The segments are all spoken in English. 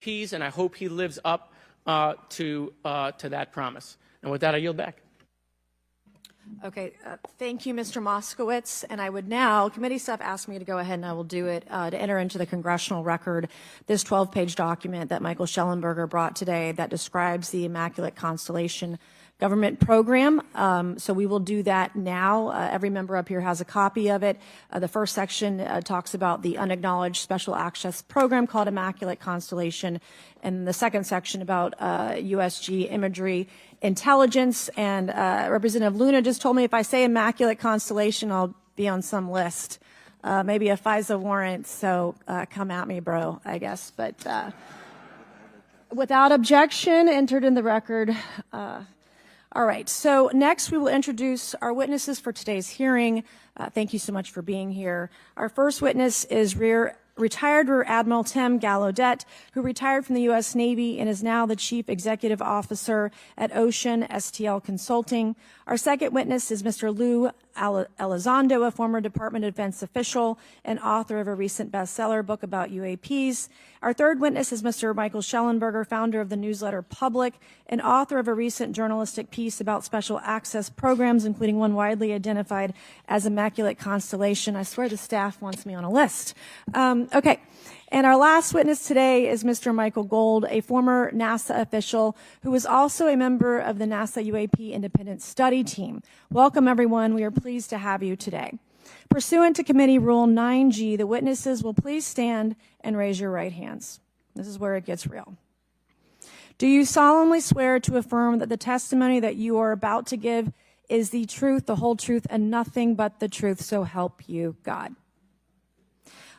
UAPs, and I hope he lives up to that promise. And with that, I yield back. Okay, thank you, Mr. Moskowitz. And I would now, committee staff asked me to go ahead and I will do it, to enter into the congressional record this 12-page document that Michael Shellenberger brought today that describes the Immaculate Constellation government program. So we will do that now. Every member up here has a copy of it. The first section talks about the unacknowledged special access program called Immaculate Constellation, and the second section about USG imagery intelligence. And Representative Luna just told me if I say Immaculate Constellation, I'll be on some list, maybe a FISA warrant. So come at me, bro, I guess. But without objection, entered in the record. All right, so next we will introduce our witnesses for today's hearing. Thank you so much for being here. Our first witness is retired Rear Admiral Tim Gallaudet, who retired from the U.S. Navy and is now the Chief Executive Officer at Ocean STL Consulting. Our second witness is Mr. Lou Elizondo, a former Department of Defense official and author of a recent bestseller book about UAPs. Our third witness is Mr. Michael Shellenberger, founder of the newsletter Public and author of a recent journalistic piece about special access programs, including one widely identified as Immaculate Constellation. I swear the staff wants me on a list. Okay. And our last witness today is Mr. Michael Gold, a former NASA official who is also a member of the NASA UAP Independent Study Team. Welcome, everyone. We are pleased to have you today. Pursuant to Committee Rule 9G, the witnesses will please stand and raise your right hands. This is where it gets real. Do you solemnly swear to affirm that the testimony that you are about to give is the truth, the whole truth, and nothing but the truth, so help you God?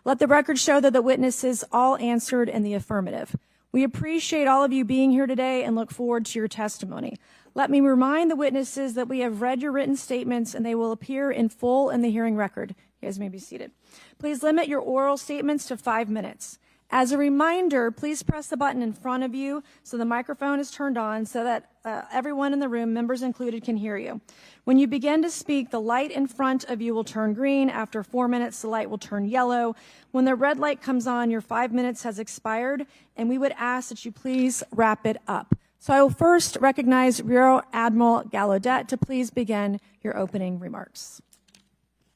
Let the record show that the witnesses all answered in the affirmative. We appreciate all of you being here today and look forward to your testimony. Let me remind the witnesses that we have read your written statements and they will appear in full in the hearing record. You guys may be seated. Please limit your oral statements to 5 minutes. As a reminder, please press the button in front of you so the microphone is turned on so that everyone in the room, members included, can hear you. When you begin to speak, the light in front of you will turn green. After 4 minutes, the light will turn yellow. When the red light comes on, your 5 minutes has expired, and we would ask that you please wrap it up. So I will first recognize Rear Admiral Gallaudet to please begin your opening remarks.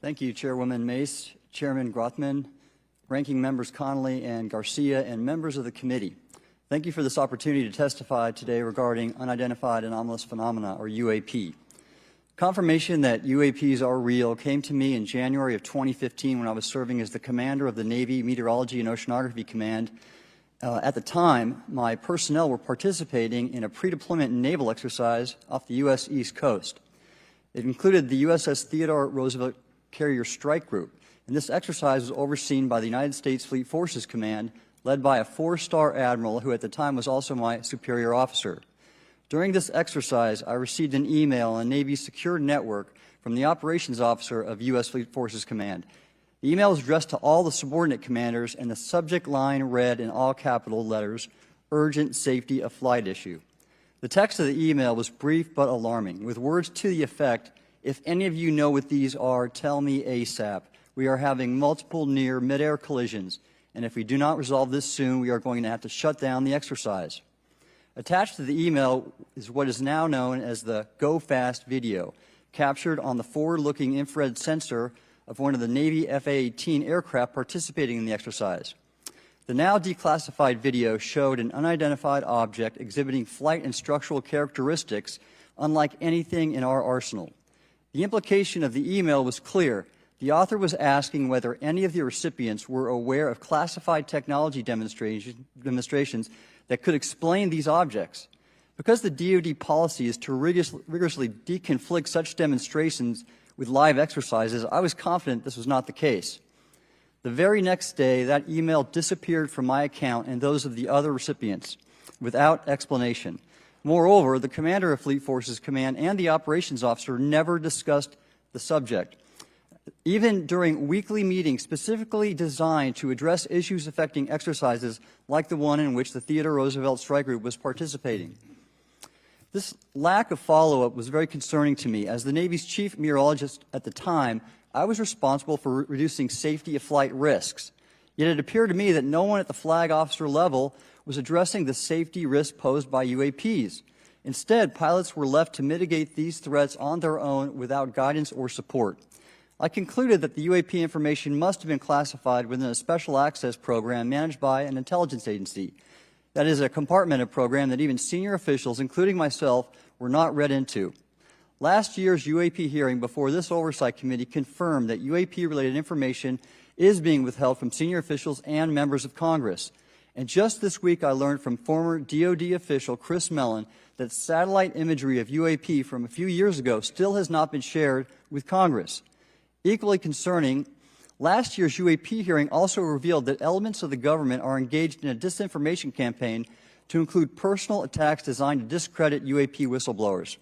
Thank you, Chairwoman Mace, Chairman Grothman, Ranking Members Connolly and Garcia, and members of the committee. Thank you for this opportunity to testify today regarding unidentified anomalous phenomena, or UAP. Confirmation that UAPs are real came to me in January of 2015 when I was serving as the commander of the Navy Meteorology and Oceanography Command. At the time, my personnel were participating in a pre-deployment naval exercise off the U.S. East Coast. It included the USS Theodore Roosevelt Carrier Strike Group, and this exercise was overseen by the United States Fleet Forces Command, led by a 4-star admiral who at the time was also my superior officer. During this exercise, I received an email on the Navy's secure network from the operations officer of U.S. Fleet Forces Command. The email was addressed to all the subordinate commanders, and the subject line read in all capital letters, "Urgent Safety of Flight Issue." The text of the email was brief but alarming, with words to the effect, "If any of you know what these are, tell me ASAP. We are having multiple near mid-air collisions, and if we do not resolve this soon, we are going to have to shut down the exercise." Attached to the email is what is now known as the Go Fast video, captured on the forward-looking infrared sensor of one of the Navy F-A-18 aircraft participating in the exercise. The now declassified video showed an unidentified object exhibiting flight and structural characteristics unlike anything in our arsenal. The implication of the email was clear. The author was asking whether any of the recipients were aware of classified technology demonstrations that could explain these objects. Because the DoD policy is to rigorously deconflict such demonstrations with live exercises, I was confident this was not the case. The very next day, that email disappeared from my account and those of the other recipients without explanation. Moreover, the commander of Fleet Forces Command and the operations officer never discussed the subject. Even during weekly meetings specifically designed to address issues affecting exercises like the one in which the Theodore Roosevelt Strike Group was participating. This lack of follow-up was very concerning to me. As the Navy's chief meteorologist at the time, I was responsible for reducing safety of flight risks. Yet it appeared to me that no one at the flag officer level was addressing the safety risk posed by UAPs. Instead, pilots were left to mitigate these threats on their own without guidance or support. I concluded that the UAP information must have been classified within a special access program managed by an intelligence agency. That is a compartmented program that even senior officials, including myself, were not read into. Last year's UAP hearing before this Oversight Committee confirmed that UAP-related information is being withheld from senior officials and members of Congress. And just this week, I learned from former DoD official Chris Mellon that satellite imagery of UAP from a few years ago still has not been shared with Congress. Equally concerning, last year's UAP hearing also revealed that elements of the government are engaged in a disinformation campaign to include personal attacks designed to discredit UAP whistleblowers.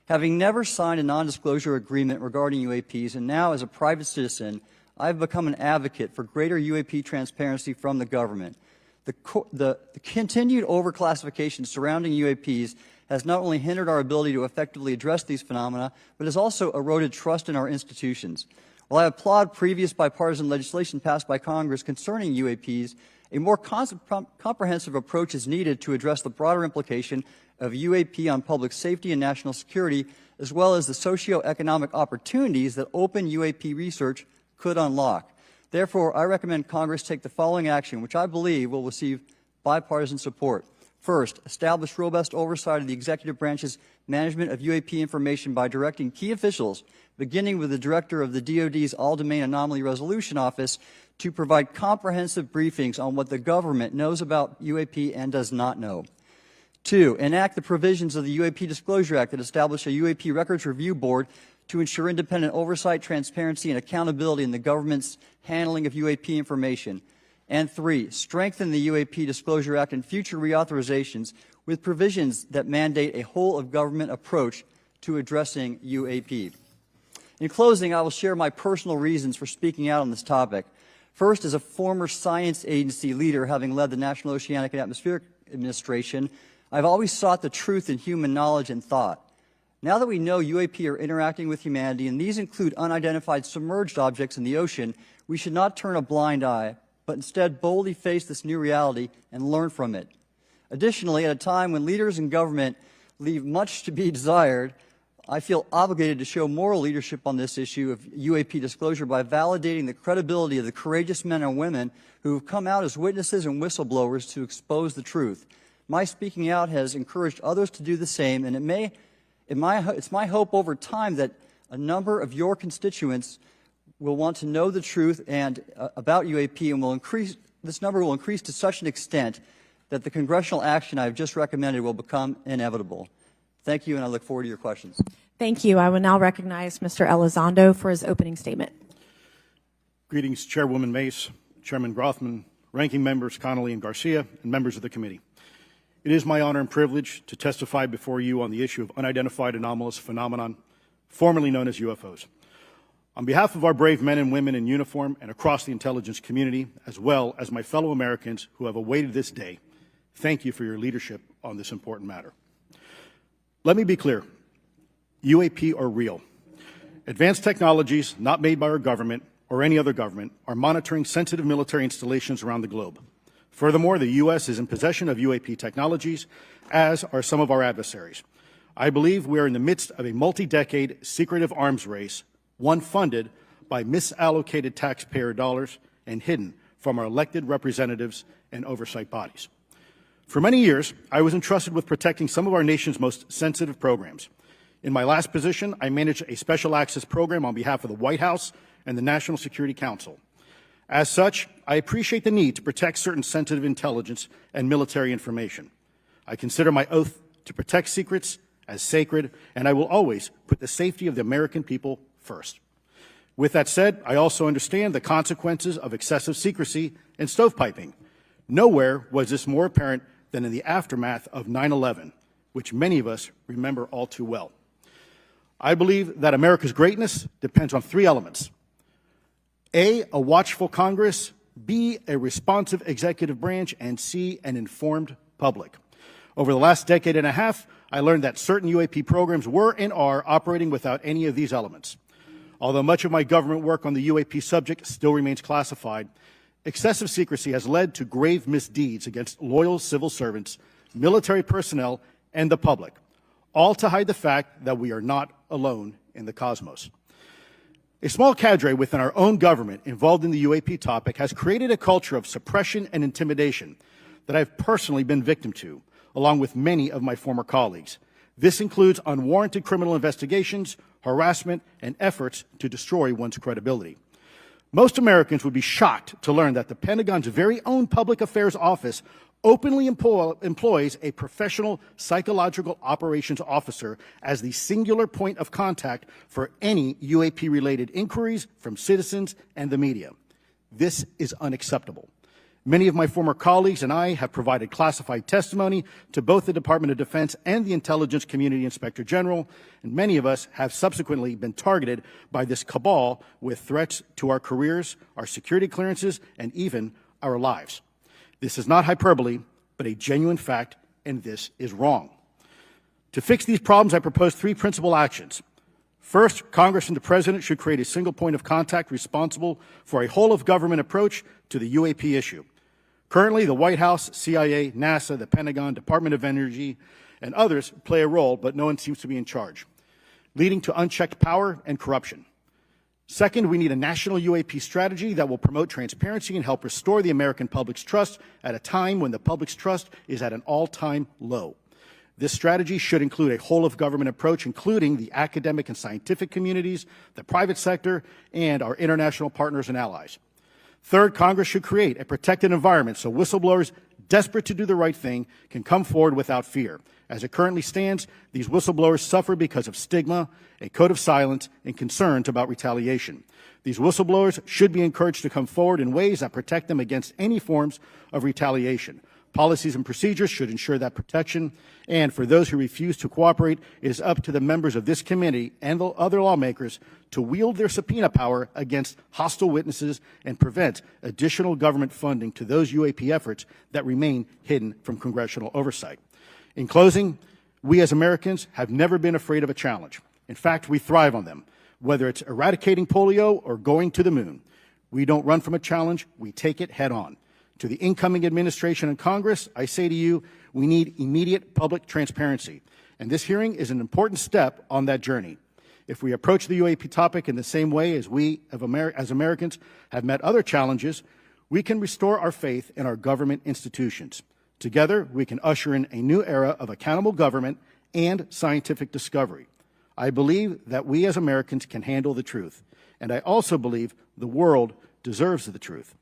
Having never signed a non-disclosure agreement regarding UAPs, and now as a private citizen, I've become an advocate for greater UAP transparency from the government. The continued overclassification surrounding UAPs has not only hindered our ability to effectively address these phenomena, but has also eroded trust in our institutions. While I applaud previous bipartisan legislation passed by Congress concerning UAPs, a more comprehensive approach is needed to address the broader implication of UAP on public safety and national security, as well as the socioeconomic opportunities that open UAP research could unlock. Therefore, I recommend Congress take the following action, which I believe will receive bipartisan support. First, establish robust oversight of the executive branch's management of UAP information by directing key officials, beginning with the director of the DoD's All-Domain Anomaly Resolution Office, to provide comprehensive briefings on what the government knows about UAP and does not know. Two, enact the provisions of the UAP Disclosure Act that establish a UAP Records Review Board to ensure independent oversight, transparency, and accountability in the government's handling of UAP information. And three, strengthen the UAP Disclosure Act and future reauthorizations with provisions that mandate a whole-of-government approach to addressing UAP. In closing, I will share my personal reasons for speaking out on this topic. First, as a former science agency leader, having led the National Oceanic and Atmospheric Administration, I've always sought the truth in human knowledge and thought. Now that we know UAP are interacting with humanity, and these include unidentified submerged objects in the ocean, we should not turn a blind eye, but instead boldly face this new reality and learn from it. Additionally, at a time when leaders in government leave much to be desired, I feel obligated to show moral leadership on this issue of UAP disclosure by validating the credibility of the courageous men and women who have come out as witnesses and whistleblowers to expose the truth. My speaking out has encouraged others to do the same, and it's my hope over time that a number of your constituents will want to know the truth and about UAP, and this number will increase to such an extent that the congressional action I have just recommended will become inevitable. Thank you, and I look forward to your questions. Thank you. I will now recognize Mr. Elizondo for his opening statement. Greetings, Chairwoman Mace, Chairman Grothman, Ranking Members Connolly and Garcia, and members of the committee. It is my honor and privilege to testify before you on the issue of unidentified anomalous phenomenon, formerly known as UFOs. On behalf of our brave men and women in uniform and across the intelligence community, as well as my fellow Americans who have awaited this day, thank you for your leadership on this important matter. Let me be clear. UAP are real. Advanced technologies not made by our government or any other government are monitoring sensitive military installations around the globe. Furthermore, the U.S. is in possession of UAP technologies, as are some of our adversaries. I believe we are in the midst of a multi-decade secretive arms race, one funded by misallocated taxpayer dollars and hidden from our elected representatives and oversight bodies. For many years, I was entrusted with protecting some of our nation's most sensitive programs. In my last position, I managed a special access program on behalf of the White House and the National Security Council. As such, I appreciate the need to protect certain sensitive intelligence and military information. I consider my oath to protect secrets as sacred, and I will always put the safety of the American people first. With that said, I also understand the consequences of excessive secrecy and stovepiping. Nowhere was this more apparent than in the aftermath of 9/11, which many of us remember all too well. I believe that America's greatness depends on three elements. A watchful Congress, B, a responsive executive branch, and C, an informed public. Over the last decade and a half, I learned that certain UAP programs were and are operating without any of these elements. Although much of my government work on the UAP subject still remains classified, Excessive secrecy has led to grave misdeeds against loyal civil servants, military personnel, and the public, all to hide the fact that we are not alone in the cosmos. A small cadre within our own government involved in the UAP topic has created a culture of suppression and intimidation that I've personally been victim to, along with many of my former colleagues. This includes unwarranted criminal investigations, harassment, and efforts to destroy one's credibility. Most Americans would be shocked to learn that the Pentagon's very own Public Affairs Office openly employs a professional psychological operations officer as the singular point of contact for any UAP-related inquiries from citizens and the media. This is unacceptable. Many of my former colleagues and I have provided classified testimony to both the Department of Defense and the Intelligence Community Inspector General, and many of us have subsequently been targeted by this cabal with threats to our careers, our security clearances, and even our lives. This is not hyperbole, but a genuine fact, and this is wrong. To fix these problems, I propose 3 principal actions. First, Congress and the President should create a single point of contact responsible for a whole-of-government approach to the UAP issue. Currently, the White House, CIA, NASA, the Pentagon, Department of Energy, and others play a role, but no one seems to be in charge, leading to unchecked power and corruption. Second, we need a national UAP strategy that will promote transparency and help restore the American public's trust at a time when the public's trust is at an all-time low. This strategy should include a whole-of-government approach, including the academic and scientific communities, the private sector, and our international partners and allies. Third, Congress should create a protected environment so whistleblowers desperate to do the right thing can come forward without fear. As it currently stands, these whistleblowers suffer because of stigma, a code of silence, and concerns about retaliation. These whistleblowers should be encouraged to come forward in ways that protect them against any forms of retaliation. Policies and procedures should ensure that protection, and for those who refuse to cooperate, it is up to the members of this committee and the other lawmakers to wield their subpoena power against hostile witnesses and prevent additional government funding to those UAP efforts that remain hidden from congressional oversight. In closing, we as Americans have never been afraid of a challenge. In fact, we thrive on them, whether it's eradicating polio or going to the moon. We don't run from a challenge, we take it head on. To the incoming administration and Congress, I say to you, we need immediate public transparency, and this hearing is an important step on that journey. If we approach the UAP topic in the same way as we as Americans have met other challenges, we can restore our faith in our government institutions. Together, we can usher in a new era of accountable government and scientific discovery. I believe that we as Americans can handle the truth, and I also believe the world deserves the truth.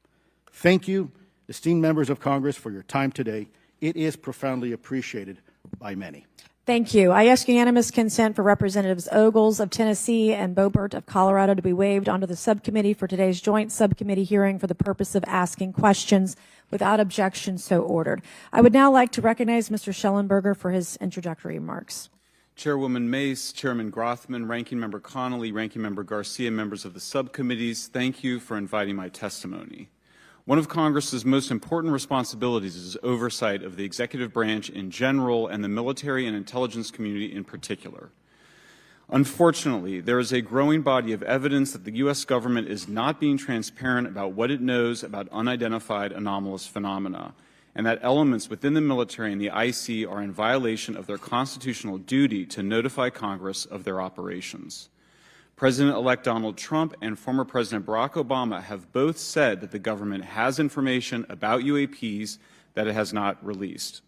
Thank you, esteemed members of Congress, for your time today. It is profoundly appreciated by many. Thank you. I ask unanimous consent for Representatives Ogles of Tennessee and Boebert of Colorado to be waived onto the subcommittee for today's joint subcommittee hearing for the purpose of asking questions. Without objection, so ordered. I would now like to recognize Mr. Shellenberger for his introductory remarks. Chairwoman Mace, Chairman Grothman, Ranking Member Connolly, Ranking Member Garcia, members of the subcommittees, thank you for inviting my testimony. One of Congress's most important responsibilities is oversight of the executive branch in general and the military and intelligence community in particular. Unfortunately, there is a growing body of evidence that the U.S. government is not being transparent about what it knows about unidentified anomalous phenomena, and that elements within the military and the IC are in violation of their constitutional duty to notify Congress of their operations. President-elect Donald Trump and former President Barack Obama have both said that the government has information about UAPs that it has not released.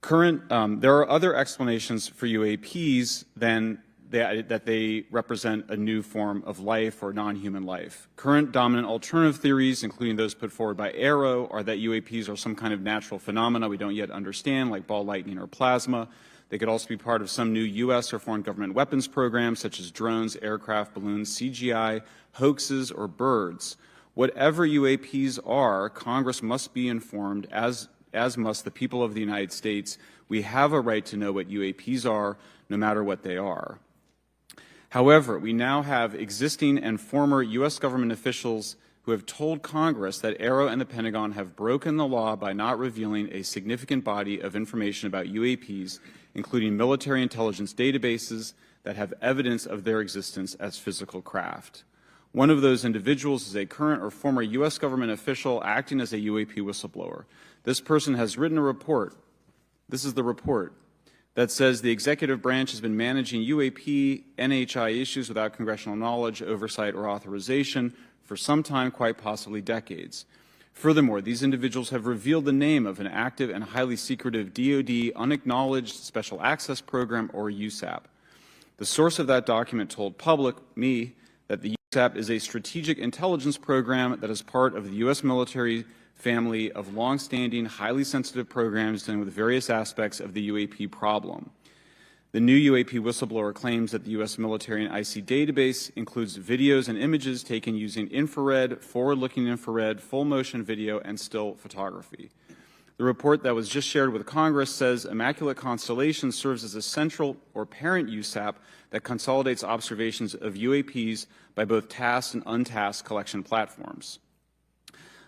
There are other explanations for UAPs than that they represent a new form of life or non-human life. Current dominant alternative theories, including those put forward by AARO, are that UAPs are some kind of natural phenomena we don't yet understand, like ball lightning or plasma. They could also be part of some new U.S. or foreign government weapons programs, such as drones, aircraft, balloons, CGI, hoaxes, or birds. Whatever UAPs are, Congress must be informed, as must the people of the United States. We have a right to know what UAPs are, no matter what they are. However, we now have existing and former U.S. government officials who have told Congress that AARO and the Pentagon have broken the law by not revealing a significant body of information about UAPs, including military intelligence databases that have evidence of their existence as physical craft. One of those individuals is a current or former U.S. government official acting as a UAP whistleblower. This person has written a report. This is the report that says the executive branch has been managing UAP, NHI issues without congressional knowledge, oversight, or authorization for some time, quite possibly decades. Furthermore, these individuals have revealed the name of an active and highly secretive DoD unacknowledged special access program, or USAP. The source of that document told me, that the USAP is a strategic intelligence program that is part of the U.S. military family of long-standing, highly sensitive programs dealing with various aspects of the UAP problem. The new UAP whistleblower claims that the U.S. military and IC database includes videos and images taken using infrared, forward-looking infrared, full-motion video, and still photography. The report that was just shared with Congress says Immaculate Constellation serves as a central or parent USAP that consolidates observations of UAPs by both tasked and untasked collection platforms.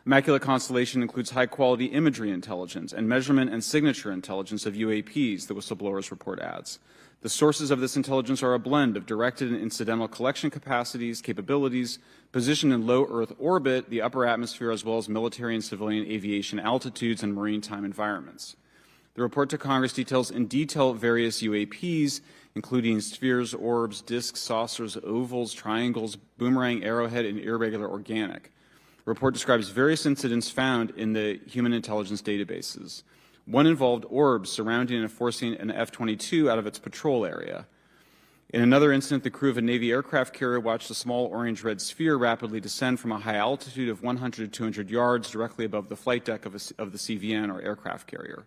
Immaculate Constellation includes high-quality imagery intelligence and measurement and signature intelligence of UAPs, the whistleblower's report adds. The sources of this intelligence are a blend of directed and incidental collection capabilities, positioned in low Earth orbit, the upper atmosphere, as well as military and civilian aviation altitudes and maritime environments. The report to Congress details in detail various UAPs, including spheres, orbs, disks, saucers, ovals, triangles, boomerang, arrowhead, and irregular organic. The report describes various incidents found in the human intelligence databases. One involved orbs surrounding and enforcing an F-22 out of its patrol area. In another incident, the crew of a Navy aircraft carrier watched a small orange-red sphere rapidly descend from a high altitude of 100 to 200 yards directly above the flight deck of the CVN, or aircraft carrier.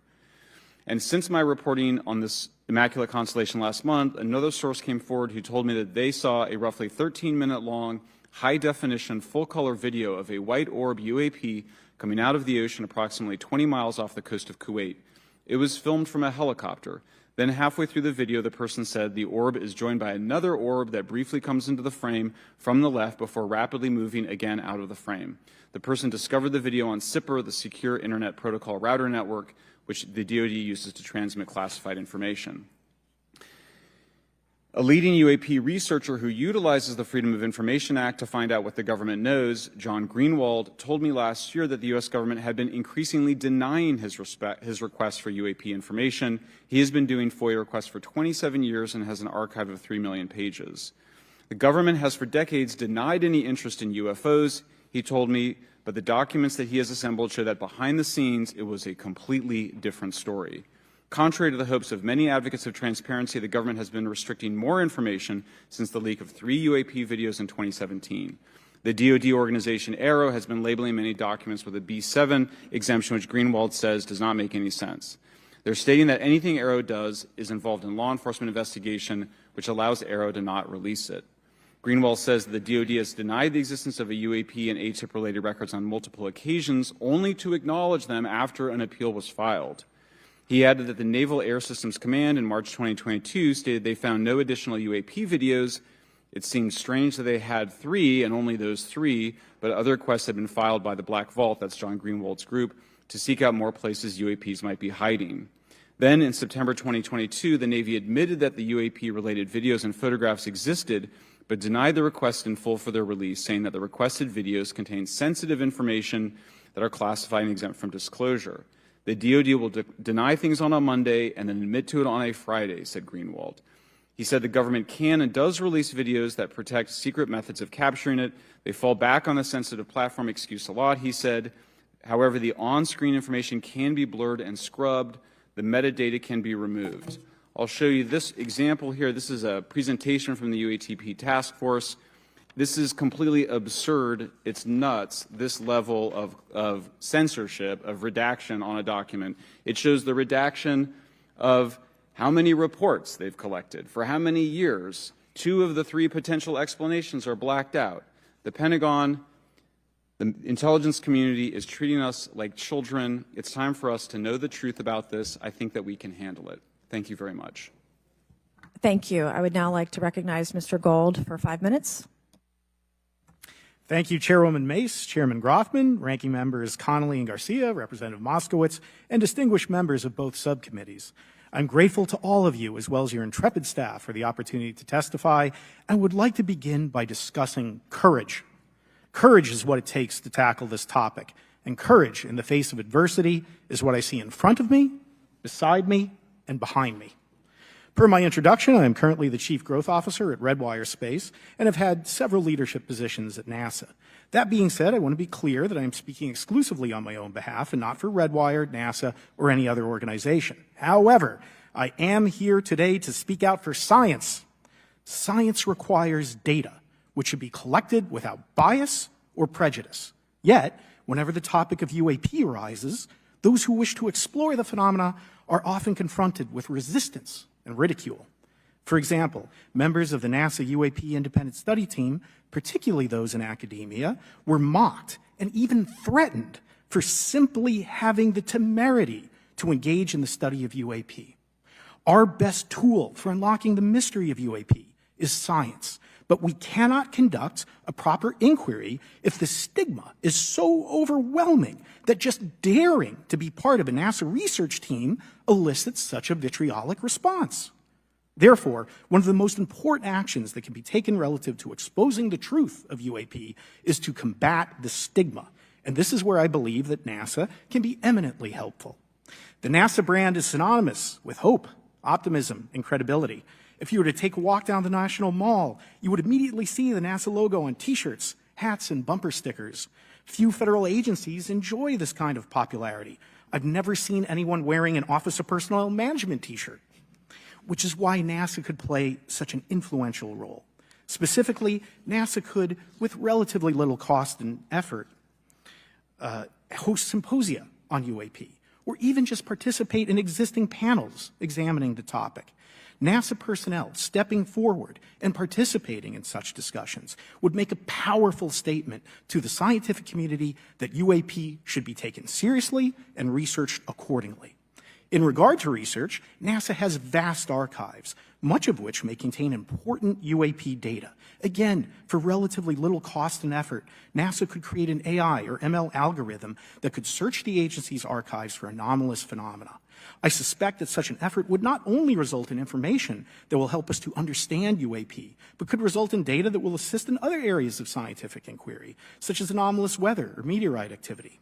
And since my reporting on this Immaculate Constellation last month, another source came forward who told me that they saw a roughly 13-minute-long, high-definition, full-color video of a white orb UAP coming out of the ocean approximately 20 miles off the coast of Kuwait. It was filmed from a helicopter. Then halfway through the video, the person said the orb is joined by another orb that briefly comes into the frame from the left before rapidly moving again out of the frame. The person discovered the video on SIPR, the Secure Internet Protocol Router Network, which the DoD uses to transmit classified information. A leading UAP researcher who utilizes the Freedom of Information Act to find out what the government knows, John Greenwald, told me last year that the U.S. government had been increasingly denying his requests for UAP information. He has been doing FOIA requests for 27 years and has an archive of 3 million pages. The government has for decades denied any interest in UFOs, he told me, but the documents that he has assembled show that behind the scenes it was a completely different story. Contrary to the hopes of many advocates of transparency, the government has been restricting more information since the leak of 3 UAP videos in 2017. The DoD organization AARO has been labeling many documents with a B7 exemption, which Greenwald says does not make any sense. They're stating that anything AARO does is involved in law enforcement investigation, which allows AARO to not release it. Greenwald says that the DoD has denied the existence of a UAP and ATIP-related records on multiple occasions, only to acknowledge them after an appeal was filed. He added that the Naval Air Systems Command in March 2022 stated they found no additional UAP videos. It seemed strange that they had 3 and only those 3, but other requests had been filed by the Black Vault, that's John Greenwald's group, to seek out more places UAPs might be hiding. Then in September 2022, the Navy admitted that the UAP-related videos and photographs existed, but denied the request in full for their release, saying that the requested videos contain sensitive information that are classified and exempt from disclosure. The DoD will deny things on a Monday and then admit to it on a Friday, said Greenwald. He said the government can and does release videos that protect secret methods of capturing it. They fall back on the sensitive platform excuse a lot, he said. However, the on-screen information can be blurred and scrubbed. The metadata can be removed. I'll show you this example here. This is a presentation from the UATP task force. This is completely absurd. It's nuts, this level of censorship, of redaction on a document. It shows the redaction of how many reports they've collected, for how many years. 2 of the 3 potential explanations are blacked out. The Pentagon, the intelligence community is treating us like children. It's time for us to know the truth about this. I think that we can handle it. Thank you very much. Thank you. I would now like to recognize Mr. Gold for 5 minutes. Thank you, Chairwoman Mace, Chairman Grothman, Ranking Members Connolly and Garcia, Representative Moskowitz, and distinguished members of both subcommittees. I'm grateful to all of you, as well as your intrepid staff, for the opportunity to testify, and would like to begin by discussing courage. Courage is what it takes to tackle this topic, and courage in the face of adversity is what I see in front of me, beside me, and behind me. Per my introduction, I am currently the Chief Growth Officer at Redwire Space and have had several leadership positions at NASA. That being said, I want to be clear that I am speaking exclusively on my own behalf and not for Redwire, NASA, or any other organization. However, I am here today to speak out for science. Science requires data, which should be collected without bias or prejudice. Yet, whenever the topic of UAP arises, those who wish to explore the phenomena are often confronted with resistance and ridicule. For example, members of the NASA UAP independent study team, particularly those in academia, were mocked and even threatened for simply having the temerity to engage in the study of UAP. Our best tool for unlocking the mystery of UAP is science, but we cannot conduct a proper inquiry if the stigma is so overwhelming that just daring to be part of a NASA research team elicits such a vitriolic response. Therefore, one of the most important actions that can be taken relative to exposing the truth of UAP is to combat the stigma, and this is where I believe that NASA can be eminently helpful. The NASA brand is synonymous with hope, optimism, and credibility. If you were to take a walk down the National Mall, you would immediately see the NASA logo on T-shirts, hats, and bumper stickers. Few federal agencies enjoy this kind of popularity. I've never seen anyone wearing an Office of Personnel Management T-shirt, which is why NASA could play such an influential role. Specifically, NASA could, with relatively little cost and effort, host symposia on UAP, or even just participate in existing panels examining the topic. NASA personnel stepping forward and participating in such discussions would make a powerful statement to the scientific community that UAP should be taken seriously and researched accordingly. In regard to research, NASA has vast archives, much of which may contain important UAP data. Again, for relatively little cost and effort, NASA could create an AI or ML algorithm that could search the agency's archives for anomalous phenomena. I suspect that such an effort would not only result in information that will help us to understand UAP, but could result in data that will assist in other areas of scientific inquiry, such as anomalous weather or meteorite activity.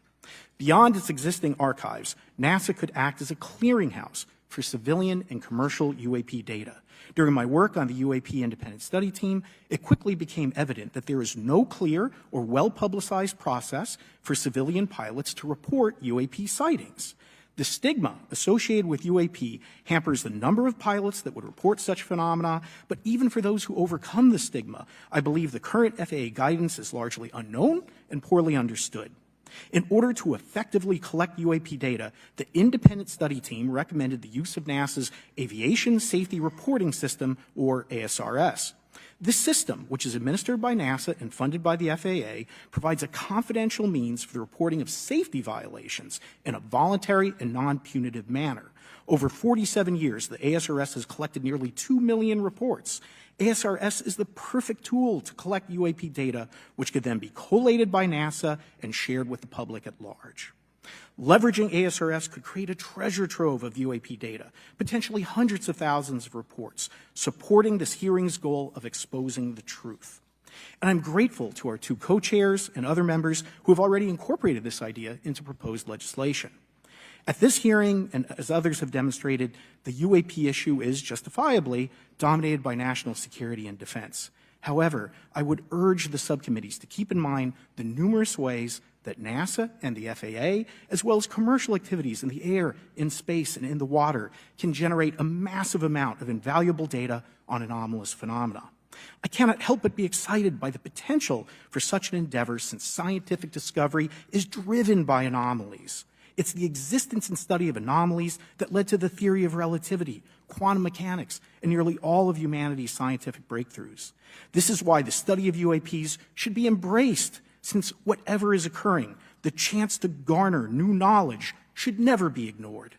Beyond its existing archives, NASA could act as a clearinghouse for civilian and commercial UAP data. During my work on the UAP independent study team, it quickly became evident that there is no clear or well-publicized process for civilian pilots to report UAP sightings. The stigma associated with UAP hampers the number of pilots that would report such phenomena, but even for those who overcome the stigma, I believe the current FAA guidance is largely unknown and poorly understood. In order to effectively collect UAP data, the independent study team recommended the use of NASA's Aviation Safety Reporting System, or ASRS. This system, which is administered by NASA and funded by the FAA, provides a confidential means for the reporting of safety violations in a voluntary and non-punitive manner. Over 47 years, the ASRS has collected nearly 2 million reports. ASRS is the perfect tool to collect UAP data, which could then be collated by NASA and shared with the public at large. Leveraging ASRS could create a treasure trove of UAP data, potentially hundreds of thousands of reports, supporting this hearing's goal of exposing the truth. And I'm grateful to our two co-chairs and other members who have already incorporated this idea into proposed legislation. At this hearing, and as others have demonstrated, the UAP issue is justifiably dominated by national security and defense. However, I would urge the subcommittees to keep in mind the numerous ways that NASA and the FAA, as well as commercial activities in the air, in space, and in the water, can generate a massive amount of invaluable data on anomalous phenomena. I cannot help but be excited by the potential for such an endeavor, since scientific discovery is driven by anomalies. It's the existence and study of anomalies that led to the theory of relativity, quantum mechanics, and nearly all of humanity's scientific breakthroughs. This is why the study of UAPs should be embraced, since whatever is occurring, the chance to garner new knowledge should never be ignored.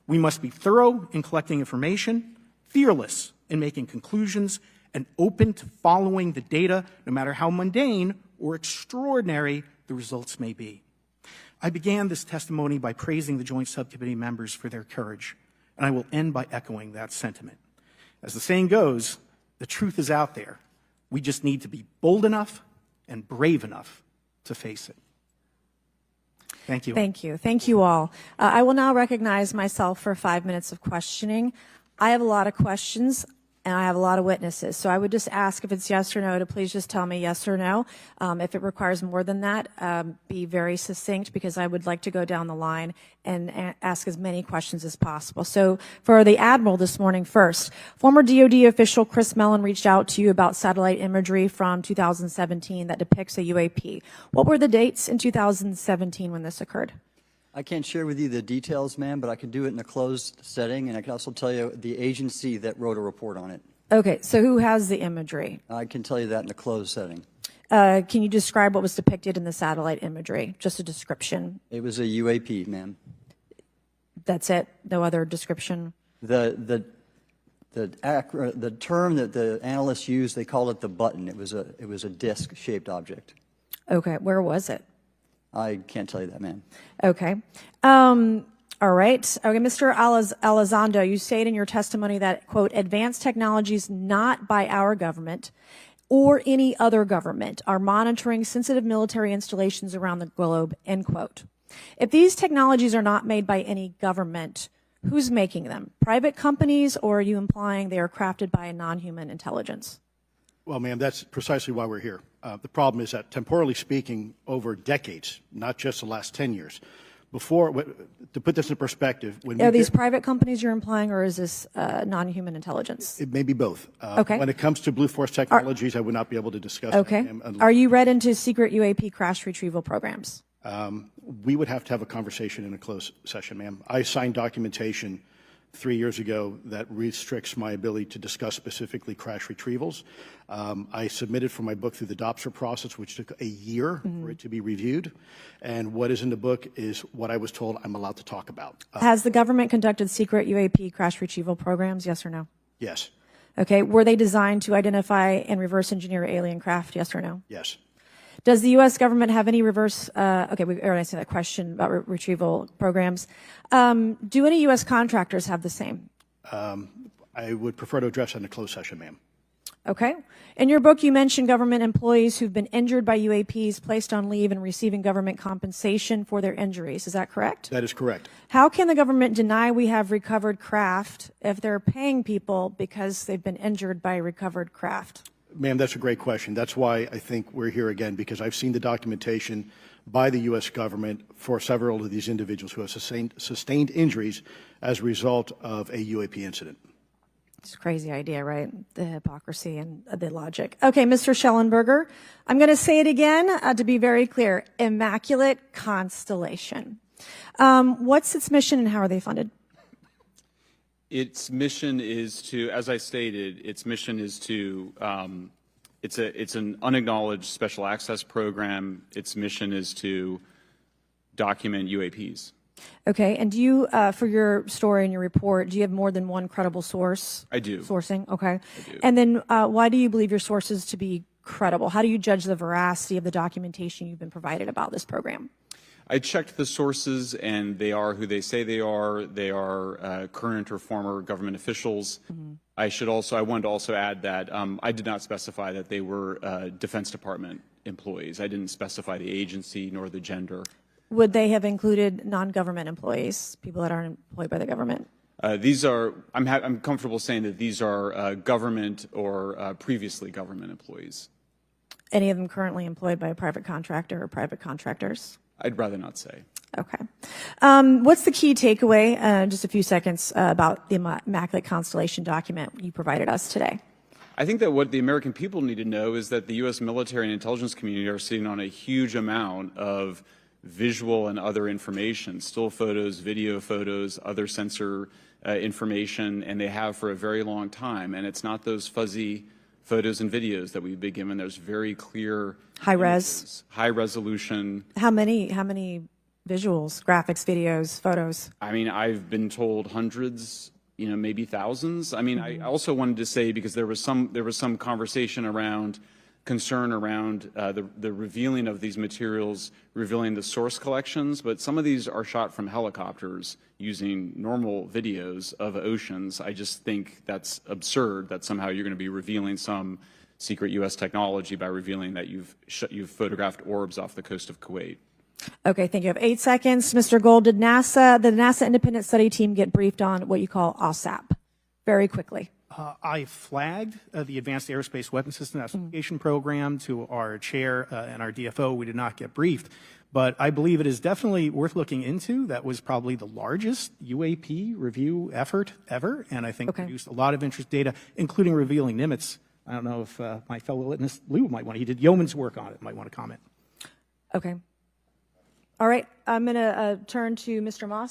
We must be thorough in collecting information, fearless in making conclusions, and open to following the data, no matter how mundane or extraordinary the results may be. I began this testimony by praising the Joint Subcommittee members for their courage, and I will end by echoing that sentiment. As the saying goes, the truth is out there. We just need to be bold enough and brave enough to face it. Thank you. Thank you. Thank you all. I will now recognize myself for 5 minutes of questioning. I have a lot of questions and I have a lot of witnesses. So I would just ask if it's yes or no to please just tell me yes or no. If it requires more than that, be very succinct because I would like to go down the line and ask as many questions as possible. So for the Admiral this morning first, former DOD official Chris Mellon reached out to you about satellite imagery from 2017 that depicts a UAP. What were the dates in 2017 when this occurred? I can't share with you the details, ma'am, but I can do it in a closed setting, and I can also tell you the agency that wrote a report on it. Okay, so who has the imagery? I can tell you that in a closed setting. Can you describe what was depicted in the satellite imagery? Just a description. It was a UAP, ma'am. That's it? No other description? The term that the analysts used, they called it the button. It was a disc-shaped object. Okay, where was it? I can't tell you that, ma'am. Okay. All right. Okay, Mr. Elizondo, you stated in your testimony that, quote, advanced technologies not by our government or any other government are monitoring sensitive military installations around the globe, end quote. If these technologies are not made by any government, who's making them? Private companies, or are you implying they are crafted by a non-human intelligence? Well, ma'am, that's precisely why we're here. The problem is that, temporally speaking, over decades, not just the last 10 years, to put this in perspective, Are these private companies you're implying, or is this non-human intelligence? It may be both. Okay. When it comes to Blue Force Technologies, I would not be able to discuss Okay. that. Are you read into secret UAP crash retrieval programs? We would have to have a conversation in a closed session, ma'am. I signed documentation 3 years ago that restricts my ability to discuss specifically crash retrievals. I submitted for my book through the DOPSR process, which took a year for it to be reviewed. And what is in the book is what I was told I'm allowed to talk about. Has the government conducted secret UAP crash retrieval programs, yes or no? Yes. Okay. Were they designed to identify and reverse engineer alien craft, yes or no? Yes. Does the U.S. government have any reverse, okay, we already answered that question about retrieval programs. Do any U.S. contractors have the same? I would prefer to address that in a closed session, ma'am. Okay. In your book, you mentioned government employees who've been injured by UAPs, placed on leave, and receiving government compensation for their injuries. Is that correct? That is correct. How can the government deny we have recovered craft if they're paying people because they've been injured by recovered craft? Ma'am, that's a great question. That's why I think we're here again, because I've seen the documentation by the U.S. government for several of these individuals who have sustained injuries as a result of a UAP incident. It's a crazy idea, right? The hypocrisy and the logic. Okay, Mr. Shellenberger, I'm going to say it again to be very clear. Immaculate Constellation. What's its mission and how are they funded? Its mission is to, as I stated, its mission is to, it's an unacknowledged special access program. Its mission is to document UAPs. Okay, and do you, for your story and your report, do you have more than one credible source? I do. Sourcing, okay. I do. And then why do you believe your sources to be credible? How do you judge the veracity of the documentation you've been provided about this program? I checked the sources, and they are who they say they are. They are current or former government officials. Mm-hmm. I wanted to also add that I did not specify that they were Defense Department employees. I didn't specify the agency nor the gender. Would they have included non-government employees, people that aren't employed by the government? These are, I'm comfortable saying that these are government or previously government employees. Any of them currently employed by a private contractor or private contractors? I'd rather not say. Okay. What's the key takeaway, just a few seconds, about the Immaculate Constellation document you provided us today? I think that what the American people need to know is that the U.S. military and intelligence community are sitting on a huge amount of visual and other information, still photos, video photos, other sensor information, and they have for a very long time. And it's not those fuzzy photos and videos that we've been given. There's very clear high images, high resolution. How many visuals, graphics, videos, photos? I mean, I've been told hundreds, maybe thousands. I mean, I also wanted to say, because there was some conversation around concern around the revealing of these materials, revealing the source collections, but some of these are shot from helicopters using normal videos of oceans. I just think that's absurd that somehow you're going to be revealing some secret U.S. technology by revealing that you've photographed orbs off the coast of Kuwait. Okay, thank you. I have 8 seconds. Mr. Gold, did the NASA independent study team get briefed on what you call OSAP? Very quickly. I flagged the Advanced Aerospace Weapons System Classification Program to our chair and our DFO. We did not get briefed, but I believe it is definitely worth looking into. That was probably the largest UAP review effort ever, and I think produced a lot of interest data, including revealing Nimitz. I don't know if my fellow witness Lou might want to. He did yeoman's work on it. Might want to comment. Okay. All right. I'm going to turn to Mr. Mosk